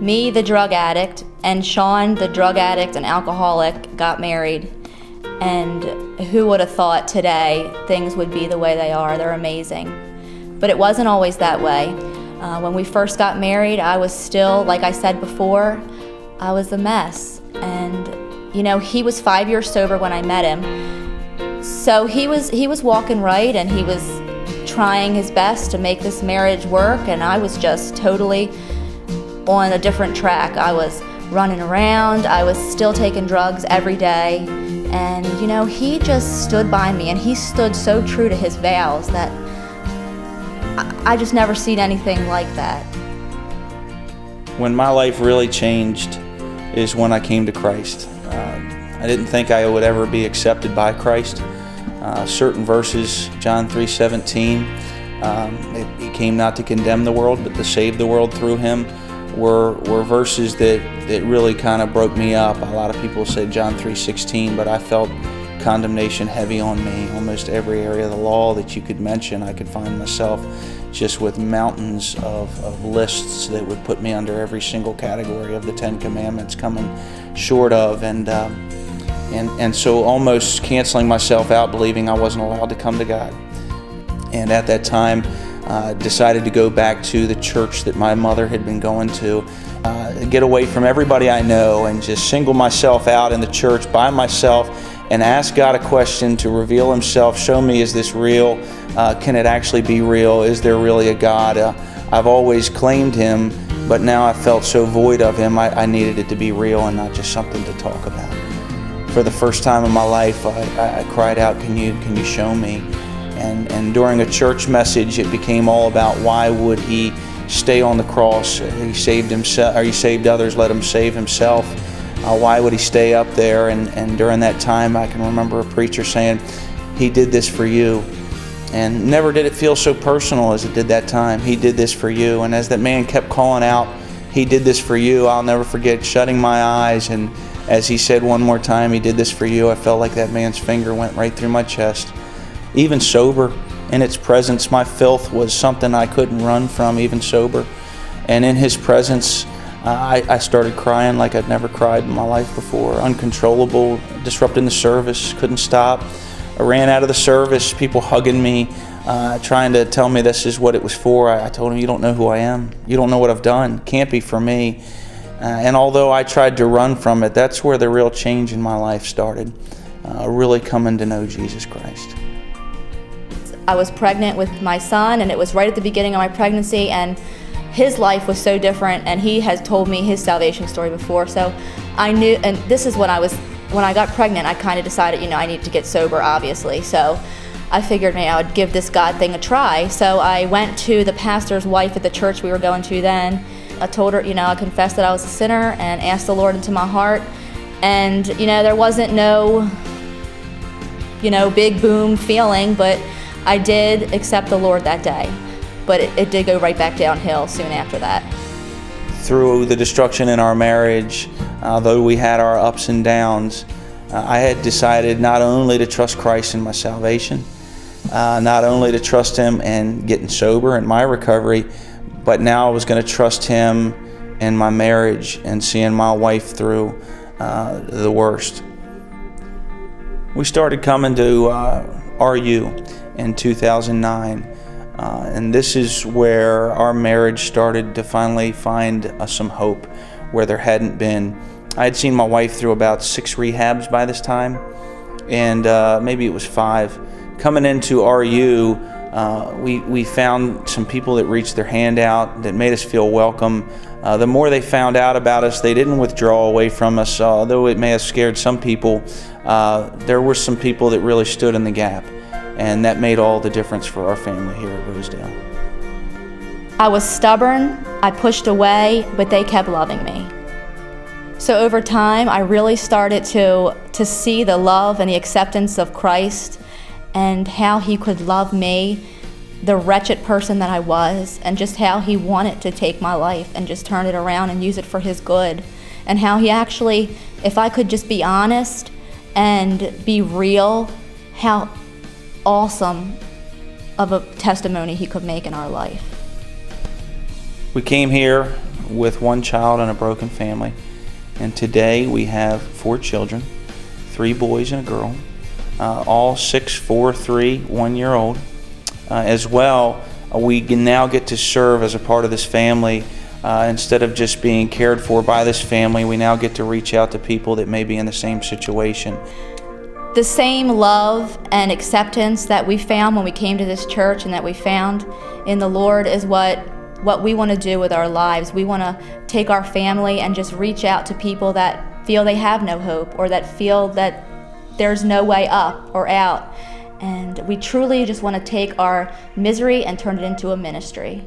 Me, the drug addict, and Sean, the drug addict and alcoholic, got married. And who would have thought today things would be the way they are? They're amazing. But it wasn't always that way. When we first got married, I was still, like I said before, I was a mess. And you know, he was 5 years sober when I met him. So he was walking right, and he was trying his best to make this marriage work, and I was just totally on a different track. I was running around, I was still taking drugs every day, and you know, he just stood by me, and he stood so true to his vows that I just never seen anything like that. When my life really changed is when I came to Christ. I didn't think I would ever be accepted by Christ. Certain verses, John 3:17, he came not to condemn the world, but to save the world through him, were verses that really kind of broke me up. A lot of people say John 3:16, but I felt condemnation heavy on me. Almost every area of the law that you could mention, I could find myself just with mountains of lists that would put me under every single category of the 10 Commandments coming short of, and so almost canceling myself out, believing I wasn't allowed to come to God. And at that time, decided to go back to the church that my mother had been going to, get away from everybody I know and just single myself out in the church by myself and ask God a question to reveal himself, show me, is this real? Can it actually be real? Is there really a God? I've always claimed him, but now I felt so void of him, I needed it to be real and not just something to talk about. For the first time in my life, I cried out, can you show me? And during a church message, it became all about why would he stay on the cross? He saved himself, or he saved others, let him save himself. Why would he stay up there? And during that time, I can remember a preacher saying, he did this for you. And never did it feel so personal as it did that time. He did this for you. And as that man kept calling out, he did this for you, I'll never forget shutting my eyes, and as he said one more time, he did this for you, I felt like that man's finger went right through my chest. Even sober, in its presence, my filth was something I couldn't run from, even sober. And in his presence, I started crying like I'd never cried in my life before. Uncontrollable, disrupting the service, couldn't stop. I ran out of the service, people hugging me, trying to tell me this is what it was for. I told him, you don't know who I am. You don't know what I've done. Can't be for me. And although I tried to run from it, that's where the real change in my life started, really coming to know Jesus Christ. I was pregnant with my son, and it was right at the beginning of my pregnancy, and his life was so different, and he has told me his salvation story before, so I knew, and this is when I got pregnant, I kind of decided, I need to get sober, obviously, so I figured maybe I would give this God thing a try. So I went to the pastor's wife at the church we were going to then. I told her, I confessed that I was a sinner and asked the Lord into my heart, and there wasn't no big boom feeling, but I did accept the Lord that day, but it did go right back downhill soon after that. Through the destruction in our marriage, though we had our ups and downs, I had decided not only to trust Christ in my salvation, not only to trust him in getting sober in my recovery, but now I was going to trust him in my marriage and seeing my wife through the worst. We started coming to RU in 2009, and this is where our marriage started to finally find some hope where there hadn't been. I had seen my wife through about 6 rehabs by this time, and maybe it was 5. Coming into RU, we found some people that reached their hand out, that made us feel welcome. The more they found out about us, they didn't withdraw away from us, although it may have scared some people. There were some people that really stood in the gap, and that made all the difference for our family here at Rosedale. I was stubborn, I pushed away, but they kept loving me. So over time, I really started to see the love and the acceptance of Christ, and how he could love me, the wretched person that I was, and just how he wanted to take my life and just turn it around and use it for his good. And how he actually, if I could just be honest and be real, how awesome of a testimony he could make in our life. We came here, with one child and a broken family. And today we have 4 children, 3 boys and a girl, all 6, 4, 3, 1 year old. As well, we now get to serve as a part of this family. Instead of just being cared for by this family, we now get to reach out to people that may be in the same situation. The same love and acceptance that we found when we came to this church and that we found in the Lord is what we want to do with our lives. We want to take our family and just reach out to people that feel they have no hope or that feel that there's no way up or out. And we truly just want to take our misery and turn it into a ministry.